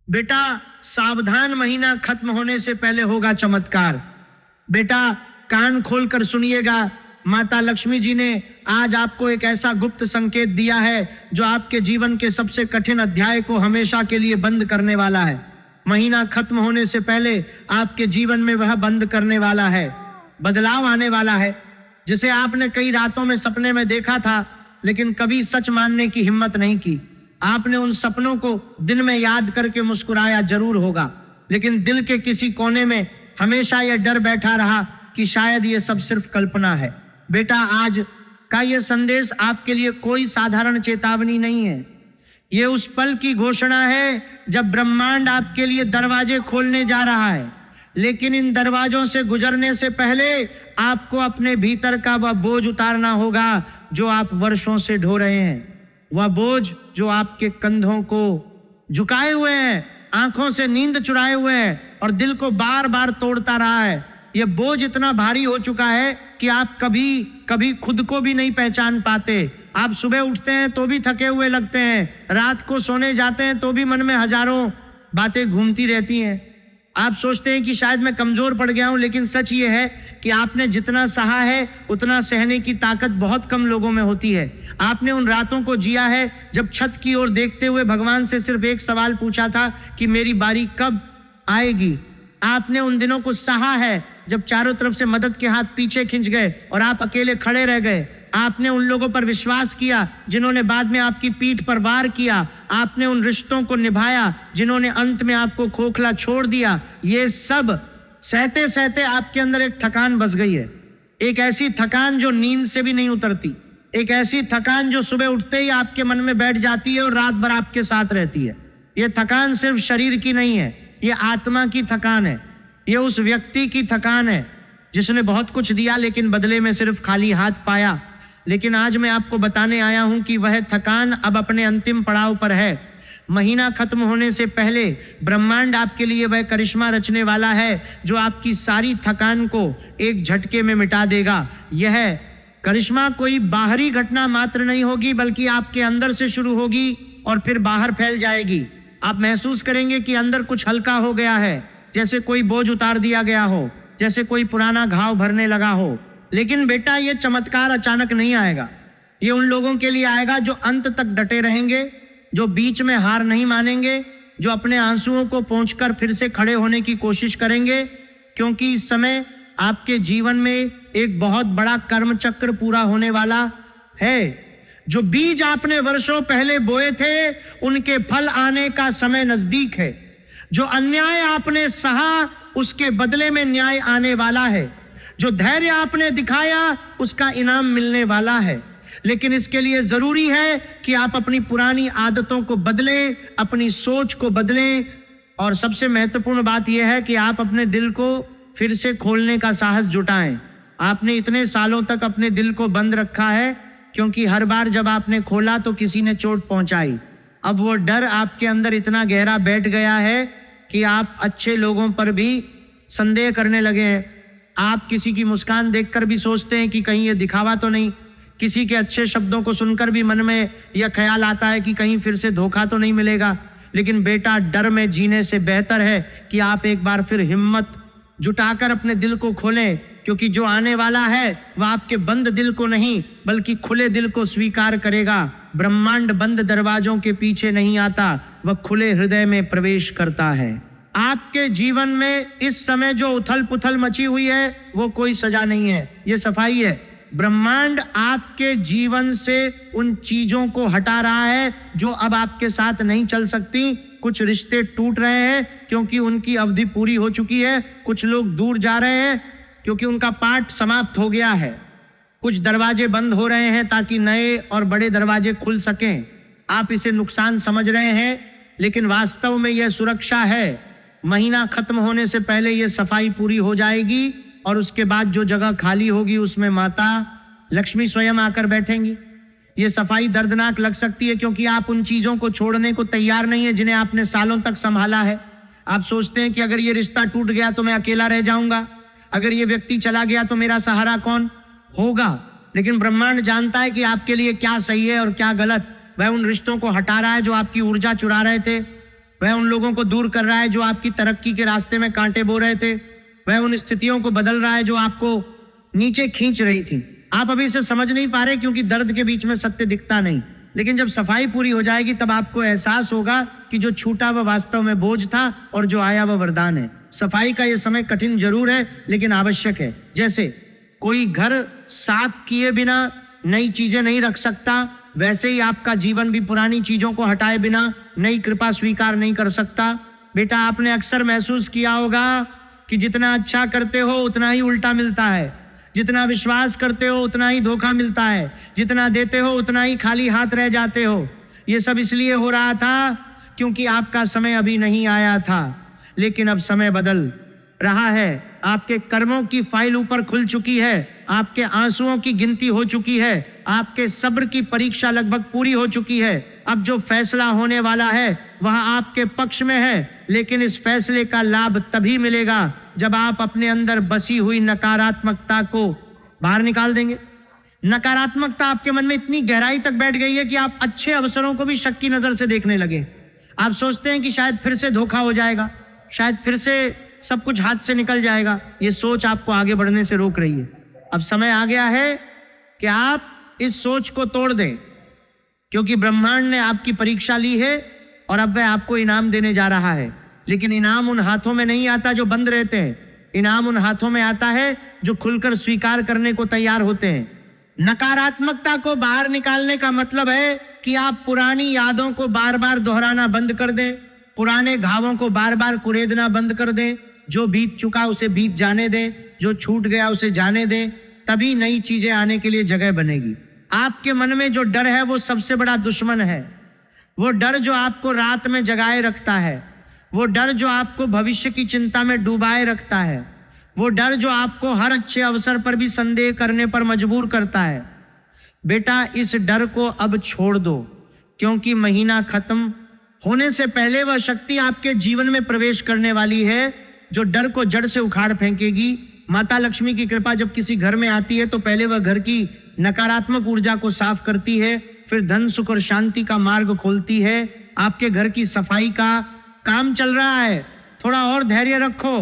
बेटा सावधान, महीना खत्म होने से पहले होगा चमत्कार। बेटा कान खोलकर सुनिएगा, माता लक्ष्मी जी ने आज आपको एक ऐसा गुप्त संकेत दिया है जो आपके जीवन के सबसे कठिन अध्याय को हमेशा के लिए बंद करने वाला है। महीना खत्म होने से पहले आपके जीवन में वह बंद करने वाला है। बदलाव आने वाला है, जिसे आपने कई रातों में सपने में देखा था लेकिन कभी सच मानने की हिम्मत नहीं की। आपने उन सपनों को दिन में याद करके मुस्कुराया जरूर होगा, लेकिन दिल के किसी कोने में हमेशा यह डर बैठा रहा कि शायद ये सब सिर्फ कल्पना है। बेटा आज का यह संदेश आपके लिए कोई साधारण चेतावनी नहीं है। ये उस पल की घोषणा है जब ब्रह्मांड आपके लिए दरवाजे खोलने जा रहा है, लेकिन इन दरवाजों से गुजरने से पहले आपको अपने भीतर का वह बोझ उतारना होगा जो आप वर्षों से ढो रहे हैं। वह बोझ जो आपके कंधों को झुकाए हुए है, आंखों से नींद चुराए हुए है और दिल को बार बार तोड़ता रहा है। यह बोझ इतना भारी हो चुका है कि आप कभी कभी खुद को भी नहीं पहचान पाते। आप सुबह उठते हैं तो भी थके हुए लगते हैं, रात को सोने जाते हैं तो भी मन में हजारों बातें घूमती रहती हैं। आप सोचते हैं कि शायद मैं कमजोर पड़ गया हूं, लेकिन सच ये है कि आपने जितना सहा है उतना सहने की ताकत बहुत कम लोगों में होती है। आपने उन रातों को जिया है जब छत की ओर देखते हुए भगवान से सिर्फ एक सवाल पूछा था कि मेरी बारी कब आएगी। आपने उन दिनों को सहा है जब चारों तरफ से मदद के हाथ पीछे खिंच गए और आप अकेले खड़े रह गए। आपने उन लोगों पर विश्वास किया जिन्होंने बाद में आपकी पीठ पर वार किया। आपने उन रिश्तों को निभाया जिन्होंने अंत में आपको खोखला छोड़ दिया। ये सब सहते सहते आपके अंदर एक थकान बस गई है, एक ऐसी थकान जो नींद से भी नहीं उतरती, एक ऐसी थकान जो सुबह उठते ही आपके मन में बैठ जाती है और रात भर आपके साथ रहती है। ये थकान सिर्फ शरीर की नहीं है, ये आत्मा की थकान है। ये उस व्यक्ति की थकान है जिसने बहुत कुछ दिया लेकिन बदले में सिर्फ खाली हाथ पाया। लेकिन आज मैं आपको बताने आया हूं कि वह थकान अब अपने अंतिम पड़ाव पर है। महीना खत्म होने से पहले ब्रह्मांड आपके लिए वह करिश्मा रचने वाला है जो आपकी सारी थकान को एक झटके में मिटा देगा। यह करिश्मा कोई बाहरी घटना मात्र नहीं होगी, बल्कि आपके अंदर से शुरू होगी और फिर बाहर फैल जाएगी। आप महसूस करेंगे कि अंदर कुछ हल्का हो गया है, जैसे कोई बोझ उतार दिया गया हो, जैसे कोई पुराना घाव भरने लगा हो। लेकिन बेटा ये चमत्कार अचानक नहीं आएगा। ये उन लोगों के लिए आएगा जो अंत तक डटे रहेंगे, जो बीच में हार नहीं मानेंगे, जो अपने आंसुओं को पोंछकर फिर से खड़े होने की कोशिश करेंगे। क्योंकि इस समय आपके जीवन में एक बहुत बड़ा कर्म चक्र पूरा होने वाला है। जो बीज आपने वर्षों पहले बोए थे उनके फल आने का समय नजदीक है। जो अन्याय आपने सहा उसके बदले में न्याय आने वाला है। जो धैर्य आपने दिखाया उसका इनाम मिलने वाला है। लेकिन इसके लिए जरूरी है कि आप अपनी पुरानी आदतों को बदलें, अपनी सोच को बदलें, और सबसे महत्वपूर्ण बात यह है कि आप अपने दिल को फिर से खोलने का साहस जुटाएं। आपने इतने सालों तक अपने दिल को बंद रखा है क्योंकि हर बार जब आपने खोला तो किसी ने चोट पहुंचाई। अब वो डर आपके अंदर इतना गहरा बैठ गया है कि आप अच्छे लोगों पर भी संदेह करने लगे हैं। आप किसी की मुस्कान देखकर भी सोचते हैं कि कहीं ये दिखावा तो नहीं। किसी के अच्छे शब्दों को सुनकर भी मन में यह ख्याल आता है कि कहीं फिर से धोखा तो नहीं मिलेगा। लेकिन बेटा डर में जीने से बेहतर है कि आप एक बार फिर हिम्मत जुटाकर अपने दिल को खोलें, क्योंकि जो आने वाला है वह आपके बंद दिल को नहीं बल्कि खुले दिल को स्वीकार करेगा। ब्रह्मांड बंद दरवाजों के पीछे नहीं आता, वह खुले हृदय में प्रवेश करता है। आपके जीवन में इस समय जो उथल पुथल मची हुई है वो कोई सजा नहीं है, ये सफाई है। ब्रह्मांड आपके जीवन से उन चीजों को हटा रहा है जो अब आपके साथ नहीं चल सकती। कुछ रिश्ते टूट रहे हैं क्योंकि उनकी अवधि पूरी हो चुकी है। कुछ लोग दूर जा रहे हैं क्योंकि उनका पाठ समाप्त हो गया है। कुछ दरवाजे बंद हो रहे हैं ताकि नए और बड़े दरवाजे खुल सकें। आप इसे नुकसान समझ रहे हैं, लेकिन वास्तव में यह सुरक्षा है। महीना खत्म होने से पहले यह सफाई पूरी हो जाएगी और उसके बाद जो जगह खाली होगी उसमें माता लक्ष्मी स्वयं आकर बैठेंगी। ये सफाई दर्दनाक लग सकती है क्योंकि आप उन चीजों को छोड़ने को तैयार नहीं है जिन्हें आपने सालों तक संभाला है। आप सोचते हैं कि अगर ये रिश्ता टूट गया तो मैं अकेला रह जाऊंगा, अगर ये व्यक्ति चला गया तो मेरा सहारा कौन होगा। लेकिन ब्रह्मांड जानता है कि आपके लिए क्या सही है और क्या गलत। वह उन रिश्तों को हटा रहा है जो आपकी ऊर्जा चुरा रहे थे। वह उन लोगों को दूर कर रहा है जो आपकी तरक्की के रास्ते में कांटे बो रहे थे। वह उन स्थितियों को बदल रहा है जो आपको नीचे खींच रही थी। आप अभी इसे समझ नहीं पा रहे क्योंकि दर्द के बीच में सत्य दिखता नहीं, लेकिन जब सफाई पूरी हो जाएगी तब आपको एहसास होगा कि जो छूटा वह वास्तव में बोझ था और जो आया वह वरदान है। सफाई का यह समय कठिन जरूर है लेकिन आवश्यक है। जैसे कोई घर साफ किए बिना नई चीजें नहीं रख सकता, वैसे ही आपका जीवन भी पुरानी चीजों को हटाए बिना नई कृपा स्वीकार नहीं कर सकता। बेटा, आपने अक्सर महसूस किया होगा कि जितना अच्छा करते हो उतना ही उल्टा मिलता है, जितना विश्वास करते हो उतना ही धोखा मिलता है, जितना देते हो उतना ही खाली हाथ रह जाते हो। ये सब इसलिए हो रहा था क्योंकि आपका समय अभी नहीं आया था, लेकिन अब समय बदल रहा है। आपके कर्मों की फाइल ऊपर खुल चुकी है, आपके आंसुओं की गिनती हो चुकी है, आपके सब्र की परीक्षा लगभग पूरी हो चुकी है। अब जो फैसला होने वाला है वह आपके पक्ष में है, लेकिन इस फैसले का लाभ तभी मिलेगा जब आप अपने अंदर बसी हुई नकारात्मकता को बाहर निकाल देंगे। नकारात्मकता आपके मन में इतनी गहराई तक बैठ गई है कि आप अच्छे अवसरों को भी शक की नजर से देखने लगे। आप सोचते हैं कि शायद फिर से धोखा हो जाएगा, शायद फिर से सब कुछ हाथ से निकल जाएगा। ये सोच आपको आगे बढ़ने से रोक रही है। अब समय आ गया है कि आप इस सोच को तोड़ दें, क्योंकि ब्रह्मांड ने आपकी परीक्षा ली है और अब वह आपको इनाम देने जा रहा है। लेकिन इनाम उन हाथों में नहीं आता जो बंद रहते हैं, इनाम उन हाथों में आता है जो खुलकर स्वीकार करने को तैयार होते हैं। नकारात्मकता को बाहर निकालने का मतलब है कि आप पुरानी यादों को बार बार दोहराना बंद कर दें, पुराने घावों को बार बार कुरेदना बंद कर दें। जो बीत चुका उसे बीत जाने दें, जो छूट गया उसे जाने दें, तभी नई चीजें आने के लिए जगह बनेगी। आपके मन में जो डर है वो सबसे बड़ा दुश्मन है। वो डर जो आपको रात में जगाए रखता है, वो डर जो आपको भविष्य की चिंता में डुबाए रखता है, वो डर जो आपको हर अच्छे अवसर पर भी संदेह करने पर मजबूर करता है। बेटा, इस डर को अब छोड़ दो, क्योंकि महीना खत्म होने से पहले वह शक्ति आपके जीवन में प्रवेश करने वाली है जो डर को जड़ से उखाड़ फेंकेगी। माता लक्ष्मी की कृपा जब किसी घर में आती है तो पहले वह घर की नकारात्मक ऊर्जा को साफ करती है, फिर धन सुख और शांति का मार्ग खोलती है। आपके घर की सफाई का काम चल रहा है, थोड़ा और धैर्य रखो।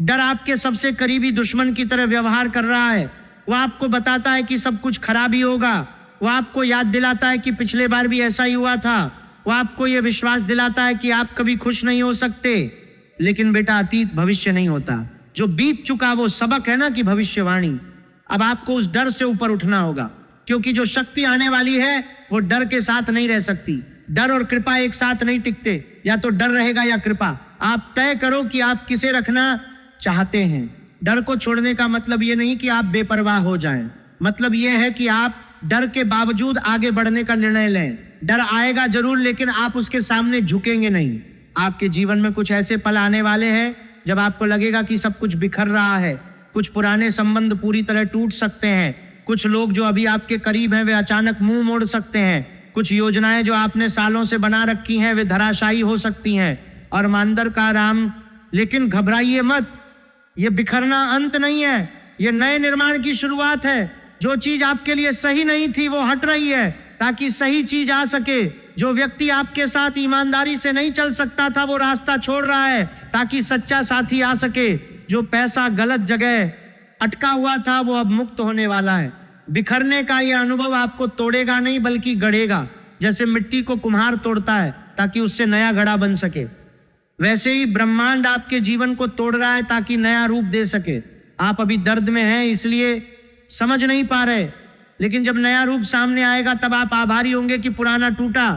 डर आपके सबसे करीबी दुश्मन की तरह व्यवहार कर रहा है। वो आपको बताता है कि सब कुछ खराब ही होगा, वो आपको याद दिलाता है कि पिछले बार भी ऐसा ही हुआ था, वो आपको यह विश्वास दिलाता है कि आप कभी खुश नहीं हो सकते। लेकिन बेटा, अतीत भविष्य नहीं होता, जो बीत चुका वो सबक है ना कि भविष्यवाणी। अब आपको उस डर से ऊपर उठना होगा, क्योंकि जो शक्ति आने वाली है वो डर के साथ नहीं रह सकती। डर और कृपा एक साथ नहीं टिकते, या तो डर रहेगा या कृपा। आप तय करो कि आप किसे रखना चाहते हैं। डर को छोड़ने का मतलब ये नहीं कि आप बेपरवाह हो जाएं, मतलब ये है कि आप डर के बावजूद आगे बढ़ने का निर्णय लें। डर आएगा जरूर, लेकिन आप उसके सामने झुकेंगे नहीं। आपके जीवन में कुछ ऐसे पल आने वाले हैं जब आपको लगेगा कि सब कुछ बिखर रहा है, कुछ पुराने संबंध पूरी तरह टूट सकते हैं, कुछ लोग जो अभी आपके करीब हैं वे अचानक मुंह मोड़ सकते हैं, कुछ योजनाएं जो आपने सालों से बना रखी हैं वे धराशायी हो सकती हैं। और मांदर का राम, लेकिन घबराइए मत, ये बिखरना अंत नहीं है, ये नए निर्माण की शुरुआत है। जो चीज आपके लिए सही नहीं थी वो हट रही है ताकि सही चीज आ सके। जो व्यक्ति आपके साथ ईमानदारी से नहीं चल सकता था वो रास्ता छोड़ रहा है ताकि सच्चा साथी आ सके। जो पैसा गलत जगह अटका हुआ था वो अब मुक्त होने वाला है। बिखरने का यह अनुभव आपको तोड़ेगा नहीं बल्कि गढ़ेगा। जैसे मिट्टी को कुम्हार तोड़ता है ताकि उससे नया घड़ा बन सके, वैसे ही ब्रह्मांड आपके जीवन को तोड़ रहा है ताकि नया रूप दे सके। आप अभी दर्द में हैं इसलिए समझ नहीं पा रहे, लेकिन जब नया रूप सामने आएगा तब आप आभारी होंगे कि पुराना टूटा।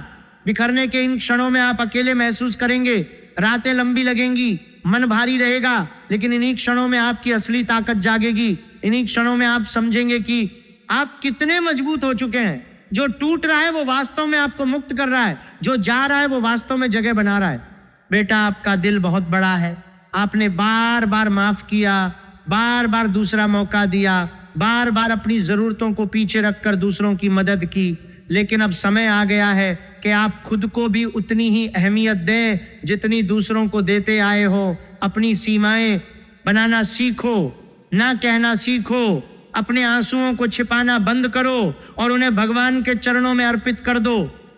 बिखरने के इन क्षणों में आप अकेले महसूस करेंगे, रातें लंबी लगेंगी, मन भारी रहेगा, लेकिन इन्हीं क्षणों में आपकी असली ताकत जागेगी। इन्हीं क्षणों में आप समझेंगे कि आप कितने मजबूत हो चुके हैं। जो टूट रहा है वो वास्तव में आपको मुक्त कर रहा है, जो जा रहा है वो वास्तव में जगह बना रहा है। बेटा, आपका दिल बहुत बड़ा है। आपने बार बार माफ किया, बार बार दूसरा मौका दिया, बार बार अपनी जरूरतों को पीछे रखकर दूसरों की मदद की। लेकिन अब समय आ गया है कि आप खुद को भी उतनी ही अहमियत दें जितनी दूसरों को देते आए हो। अपनी सीमाएं बनाना सीखो, ना कहना सीखो, अपने आंसुओं को छिपाना बंद करो और उन्हें भगवान के चरणों में अर्पित कर दो।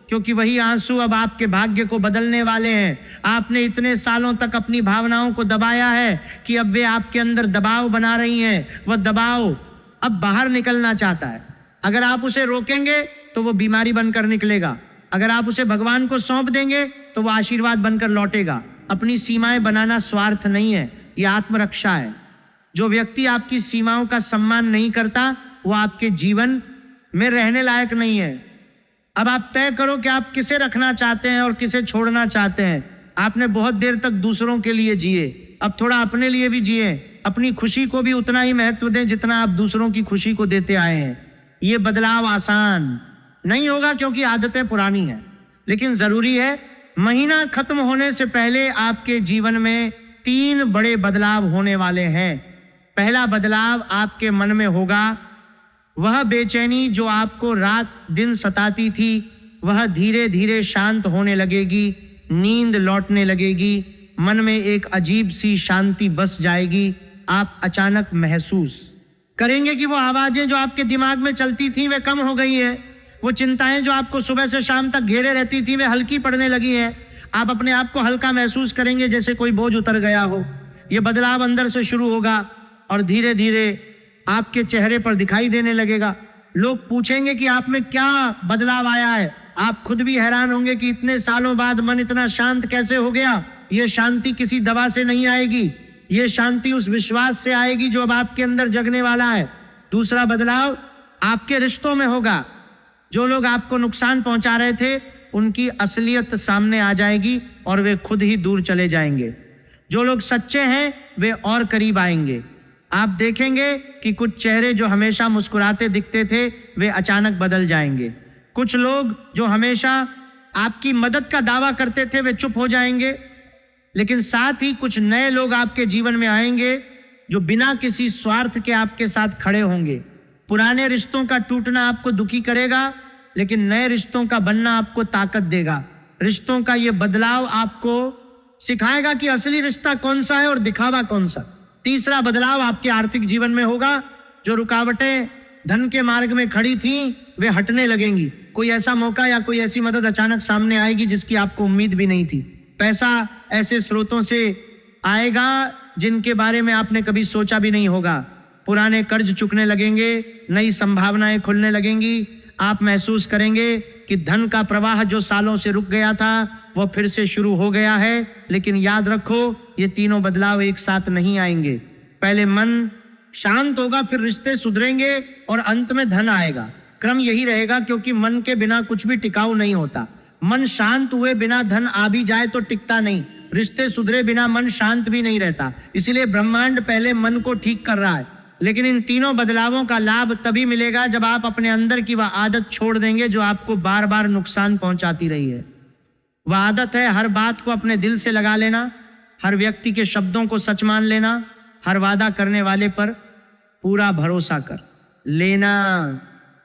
क्योंकि वही आंसू अब आपके भाग्य को बदलने वाले हैं। आपने इतने सालों तक अपनी भावनाओं को दबाया है कि अब वे आपके अंदर दबाव बना रही हैं। वह दबाव अब बाहर निकलना चाहता है। अगर आप उसे रोकेंगे तो वो बीमारी बनकर निकलेगा। अगर आप उसे भगवान को सौंप देंगे तो वो आशीर्वाद बनकर लौटेगा। अपनी सीमाएं बनाना स्वार्थ नहीं है, ये आत्मरक्षा है। जो व्यक्ति आपकी सीमाओं का सम्मान नहीं करता वो आपके जीवन में रहने लायक नहीं है। अब आप तय करो कि आप किसे रखना चाहते हैं और किसे छोड़ना चाहते हैं। आपने बहुत देर तक दूसरों के लिए जिए, अब थोड़ा अपने लिए भी जिए। अपनी खुशी को भी उतना ही महत्व दें जितना आप दूसरों की खुशी को देते आए हैं। ये बदलाव आसान नहीं होगा क्योंकि आदतें पुरानी हैं, लेकिन जरूरी है। महीना खत्म होने से पहले आपके जीवन में 3 बड़े बदलाव होने वाले हैं। पहला बदलाव आपके मन में होगा। वह बेचैनी जो आपको रात दिन सताती थी वह धीरे धीरे शांत होने लगेगी। नींद लौटने लगेगी। मन में एक अजीब सी शांति बस जाएगी। आप अचानक महसूस करेंगे कि वो आवाजें जो आपके दिमाग में चलती थी वे कम हो गई है। वो चिंताएं जो आपको सुबह से शाम तक घेरे रहती थी वे हल्की पड़ने लगी हैं। आप अपने आप को हल्का महसूस करेंगे, जैसे कोई बोझ उतर गया हो। ये बदलाव अंदर से शुरू होगा और धीरे धीरे आपके चेहरे पर दिखाई देने लगेगा। लोग पूछेंगे कि आप में क्या बदलाव आया है। आप खुद भी हैरान होंगे कि इतने सालों बाद मन इतना शांत कैसे हो गया। ये शांति किसी दवा से नहीं आएगी, ये शांति उस विश्वास से आएगी जो अब आपके अंदर जगने वाला है। दूसरा बदलाव आपके रिश्तों में होगा। जो लोग आपको नुकसान पहुंचा रहे थे उनकी असलियत सामने आ जाएगी और वे खुद ही दूर चले जाएंगे। जो लोग सच्चे हैं वे और करीब आएंगे। आप देखेंगे कि कुछ चेहरे जो हमेशा मुस्कुराते दिखते थे वे अचानक बदल जाएंगे। कुछ लोग जो हमेशा आपकी मदद का दावा करते थे वे चुप हो जाएंगे। लेकिन साथ ही कुछ नए लोग आपके जीवन में आएंगे जो बिना किसी स्वार्थ के आपके साथ खड़े होंगे। पुराने रिश्तों का टूटना आपको दुखी करेगा, लेकिन नए रिश्तों का बनना आपको ताकत देगा। रिश्तों का ये बदलाव आपको सिखाएगा कि असली रिश्ता कौन सा है और दिखावा कौन सा। तीसरा बदलाव आपके आर्थिक जीवन में होगा। जो रुकावटें धन के मार्ग में खड़ी थीं वे हटने लगेंगी। कोई ऐसा मौका या कोई ऐसी मदद अचानक सामने आएगी जिसकी आपको उम्मीद भी नहीं थी। पैसा ऐसे स्रोतों से आएगा जिनके बारे में आपने कभी सोचा भी नहीं होगा। पुराने कर्ज चुकने लगेंगे, नई संभावनाएं खुलने लगेंगी। आप महसूस करेंगे कि धन का प्रवाह जो सालों से रुक गया था वो फिर से शुरू हो गया है। लेकिन याद रखो, ये तीनों बदलाव एक साथ नहीं आएंगे। पहले मन शांत होगा, फिर रिश्ते सुधरेंगे और अंत में धन आएगा। क्रम यही रहेगा, क्योंकि मन के बिना कुछ भी टिकाऊ नहीं होता। मन शांत हुए बिना धन आ भी जाए तो टिकता नहीं। रिश्ते सुधरे बिना मन शांत भी नहीं रहता। इसीलिए ब्रह्मांड पहले मन को ठीक कर रहा है। लेकिन इन तीनों बदलावों का लाभ तभी मिलेगा जब आप अपने अंदर की वह आदत छोड़ देंगे जो आपको बार बार नुकसान पहुंचाती रही है। वह आदत है हर बात को अपने दिल से लगा लेना, हर व्यक्ति के शब्दों को सच मान लेना, हर वादा करने वाले पर पूरा भरोसा कर लेना।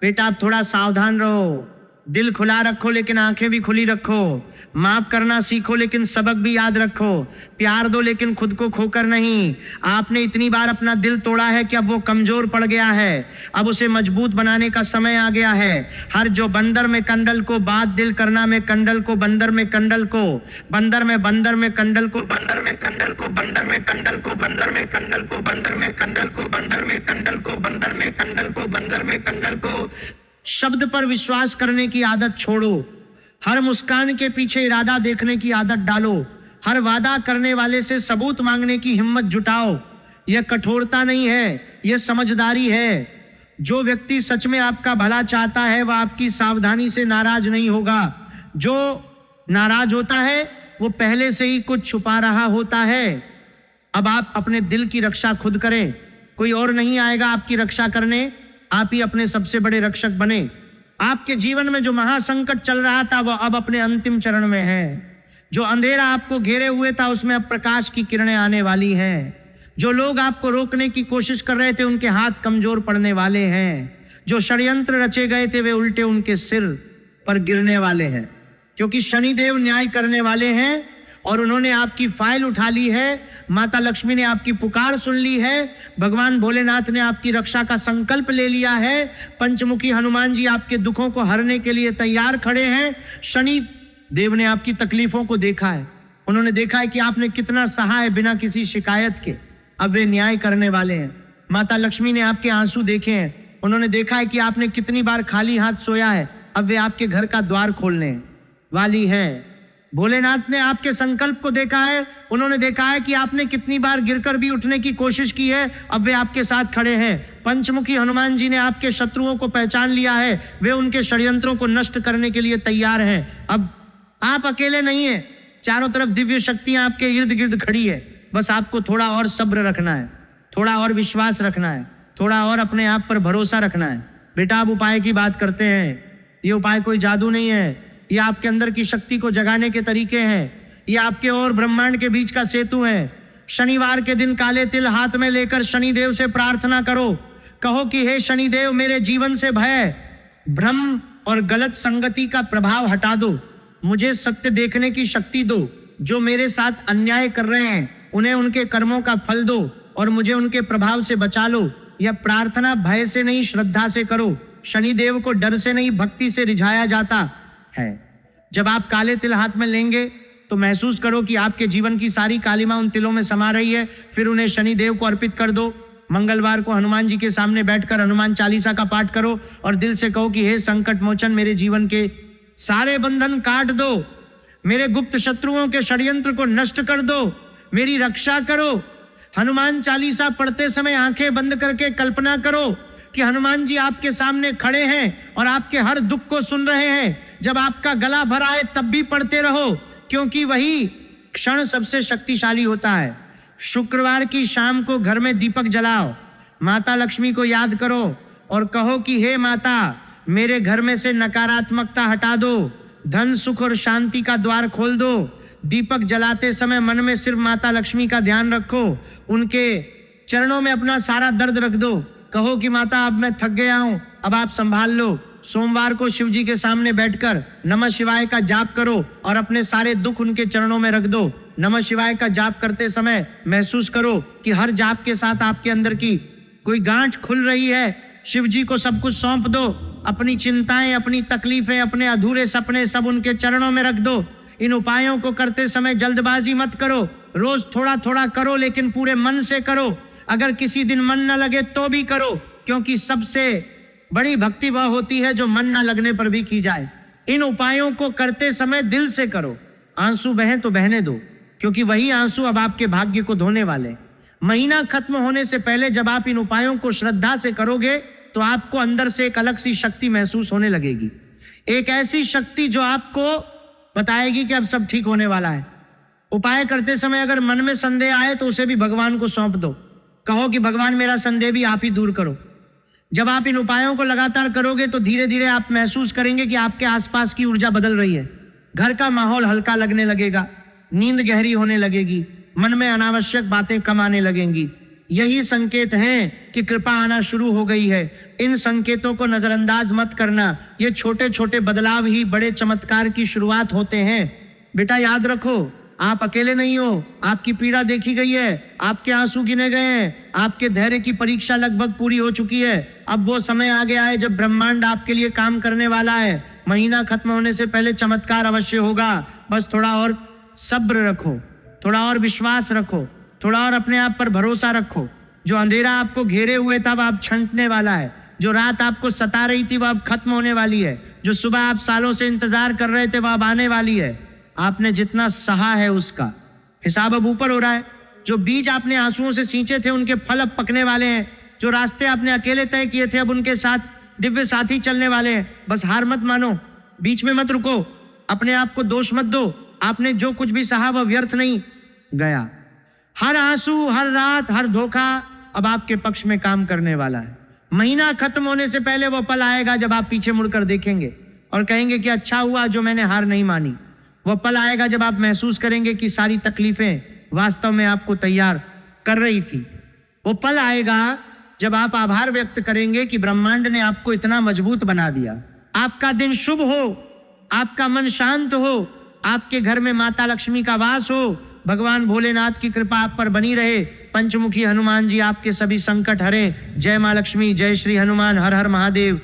बेटा आप थोड़ा सावधान रहो, दिल खुला रखो लेकिन आंखें भी खुली रखो। माफ करना सीखो लेकिन सबक भी याद रखो। प्यार दो लेकिन खुद को खोकर नहीं। आपने इतनी बार अपना दिल तोड़ा है कि अब वो कमजोर पड़ गया है। अब उसे मजबूत बनाने का समय आ गया है। हर जो बंदर में कंडल को, बात दिल करना में कंडल को, बंदर में कंडल को, बंदर में कंडल को, बंदर में कंडल को, बंदर में कंडल को, बंदर में कंडल को, बंदर में कंडल को, बंदर में कंडल को, बंदर में कंडल को, बंदर में कंडल को। शब्द पर विश्वास करने की आदत छोड़ो। हर मुस्कान के पीछे इरादा देखने की आदत डालो। हर वादा करने वाले से सबूत मांगने की हिम्मत जुटाओ। यह कठोरता नहीं है, यह समझदारी है। जो व्यक्ति सच में आपका भला चाहता है वह आपकी सावधानी से नाराज नहीं होगा। जो नाराज होता है वो पहले से ही कुछ छुपा रहा होता है। अब आप अपने दिल की रक्षा खुद करें, कोई और नहीं आएगा आपकी रक्षा करने। आप ही अपने सबसे बड़े रक्षक बने। आपके जीवन में जो महासंकट चल रहा था वह अब अपने अंतिम चरण में है। जो अंधेरा आपको घेरे हुए था उसमें अब प्रकाश की किरणें आने वाली हैं। जो लोग आपको रोकने की कोशिश कर रहे थे उनके हाथ कमजोर पड़ने वाले हैं। जो षड्यंत्र रचे गए थे वे उल्टे उनके सिर पर गिरने वाले हैं, क्योंकि शनिदेव न्याय करने वाले हैं और उन्होंने आपकी फाइल उठा ली है। माता लक्ष्मी ने आपकी पुकार सुन ली है, भगवान भोलेनाथ ने आपकी रक्षा का संकल्प ले लिया है, पंचमुखी हनुमान जी आपके दुखों को हरने के लिए तैयार खड़े हैं। शनि देव ने आपकी तकलीफों को देखा है, उन्होंने देखा है कि आपने कितना सहा है बिना किसी शिकायत के, अब वे न्याय करने वाले हैं। माता लक्ष्मी ने आपके आंसू देखे हैं, उन्होंने देखा है कि आपने कितनी बार खाली हाथ सोया है, अब वे आपके घर का द्वार खोलने वाली है। भोलेनाथ ने आपके संकल्प को देखा है, उन्होंने देखा है कि आपने कितनी बार गिरकर भी उठने की कोशिश की है, अब वे आपके साथ खड़े हैं। पंचमुखी हनुमान जी ने आपके शत्रुओं को पहचान लिया है, वे उनके षड्यंत्रों को नष्ट करने के लिए तैयार हैं। अब आप अकेले नहीं हैं, चारों तरफ दिव्य शक्तियां आपके इर्द गिर्द खड़ी है, बस आपको थोड़ा और सब्र रखना है, थोड़ा और विश्वास रखना है, थोड़ा और अपने आप पर भरोसा रखना है। बेटा, आप उपाय की बात करते हैं, ये उपाय कोई जादू नहीं है, ये आपके अंदर की शक्ति को जगाने के तरीके हैं, ये आपके और ब्रह्मांड के बीच का सेतु है। शनिवार के दिन काले तिल हाथ में लेकर शनिदेव से प्रार्थना करो, कहो कि हे शनिदेव, मेरे जीवन से भय, भ्रम और गलत संगति का प्रभाव हटा दो, मुझे सत्य देखने की शक्ति दो, जो मेरे साथ अन्याय कर रहे हैं उन्हें उनके कर्मों का फल दो और मुझे उनके प्रभाव से बचा लो। यह प्रार्थना भय से नहीं, श्रद्धा से करो। शनिदेव को डर से नहीं, भक्ति से रिझाया जाता है। जब आप काले तिल हाथ में लेंगे तो महसूस करो कि आपके जीवन की सारी कालिमा उन तिलों में समा रही है, फिर उन्हें शनिदेव को अर्पित कर दो। मंगलवार को हनुमान जी के सामने बैठकर हनुमान चालीसा का पाठ करो और दिल से कहो कि हे संकट मोचन, मेरे जीवन के सारे बंधन काट दो, मेरे गुप्त शत्रुओं के षड्यंत्र को नष्ट कर दो, मेरी रक्षा करो। हनुमान चालीसा पढ़ते समय आंखें बंद करके कल्पना करो कि हनुमान जी आपके सामने खड़े हैं और आपके हर दुख को सुन रहे हैं। जब आपका गला भर आए तब भी पढ़ते रहो, क्योंकि वही क्षण सबसे शक्तिशाली होता है। शुक्रवार की शाम को घर में दीपक जलाओ, माता लक्ष्मी को याद करो और कहो कि हे माता, मेरे घर में से नकारात्मकता हटा दो, धन सुख और शांति का द्वार खोल दो। दीपक जलाते समय मन में सिर्फ माता लक्ष्मी का ध्यान रखो, उनके चरणों में अपना सारा दर्द रख दो, कहो कि माता, अब मैं थक गया हूं, अब आप संभाल लो। सोमवार को शिव जी के सामने बैठकर नमः शिवाय का जाप करो और अपने सारे दुख उनके चरणों में रख दो। नमः शिवाय का जाप करते समय महसूस करो कि हर जाप के साथ आपके अंदर की कोई गांठ खुल रही है। शिव जी को सब कुछ सौंप दो, अपनी चिंताएं, अपनी तकलीफें, अपने अधूरे सपने सब उनके चरणों में रख दो। इन उपायों को करते समय जल्दबाजी मत करो, रोज थोड़ा थोड़ा करो, लेकिन पूरे मन से करो। अगर किसी दिन मन न लगे तो भी करो, क्योंकि सबसे बड़ी भक्ति वह होती है जो मन न लगने पर भी की जाए। इन उपायों को करते समय दिल से करो, आंसू बहे तो बहने दो, क्योंकि वही आंसू अब आपके भाग्य को धोने वाले। महीना खत्म होने से पहले जब आप इन उपायों को श्रद्धा से करोगे तो आपको अंदर से एक अलग सी शक्ति महसूस होने लगेगी, एक ऐसी शक्ति जो आपको बताएगी कि अब सब ठीक होने वाला है। उपाय करते समय अगर मन में संदेह आए तो उसे भी भगवान को सौंप दो, कहो कि भगवान, मेरा संदेह भी आप ही दूर करो। जब आप इन उपायों को लगातार करोगे तो धीरे धीरे आप महसूस करेंगे कि आपके आसपास की ऊर्जा बदल रही है, घर का माहौल हल्का लगने लगेगा, नींद गहरी होने लगेगी, मन में अनावश्यक बातें कम आने लगेंगी। यही संकेत हैं कि कृपा आना शुरू हो गई है। इन संकेतों को नजरअंदाज मत करना, ये छोटे छोटे बदलाव ही बड़े चमत्कार की शुरुआत होते हैं। बेटा, याद रखो, आप अकेले नहीं हो, आपकी पीड़ा देखी गई है, आपके आंसू गिने गए हैं, आपके धैर्य की परीक्षा लगभग पूरी हो चुकी है। अब वो समय आ गया है जब ब्रह्मांड आपके लिए काम करने वाला है। महीना खत्म होने से पहले चमत्कार अवश्य होगा, बस थोड़ा और सब्र रखो, थोड़ा और विश्वास रखो, थोड़ा और अपने आप पर भरोसा रखो। जो अंधेरा आपको घेरे हुए था वो अब छंटने वाला है, जो रात आपको सता रही थी वो अब खत्म होने वाली है, जो सुबह आप सालों से इंतजार कर रहे थे वो अब आने वाली है। आपने जितना सहा है उसका हिसाब अब ऊपर हो रहा है। जो बीज आपने आंसुओं से सींचे थे उनके फल अब पकने वाले हैं। जो रास्ते आपने अकेले तय किए थे अब उनके साथ दिव्य साथी चलने वाले हैं। बस हार मत मानो, बीच में मत रुको, अपने आप को दोष मत दो। आपने जो कुछ भी सहा वह व्यर्थ नहीं गया। हर आंसू, हर रात, हर धोखा अब आपके पक्ष में काम करने वाला है। महीना खत्म होने से पहले वो पल आएगा जब आप पीछे मुड़कर देखेंगे और कहेंगे कि अच्छा हुआ जो मैंने हार नहीं मानी। वो पल आएगा जब आप महसूस करेंगे कि सारी तकलीफें वास्तव में आपको तैयार कर रही थी। वो पल आएगा जब आप आभार व्यक्त करेंगे कि ब्रह्मांड ने आपको इतना मजबूत बना दिया। आपका दिन शुभ हो, आपका मन शांत हो, आपके घर में माता लक्ष्मी का वास हो, भगवान भोलेनाथ की कृपा आप पर बनी रहे। पंचमुखी हनुमान जी आपके सभी संकट हरें। जय मां लक्ष्मी, जय श्री हनुमान, हर हर महादेव।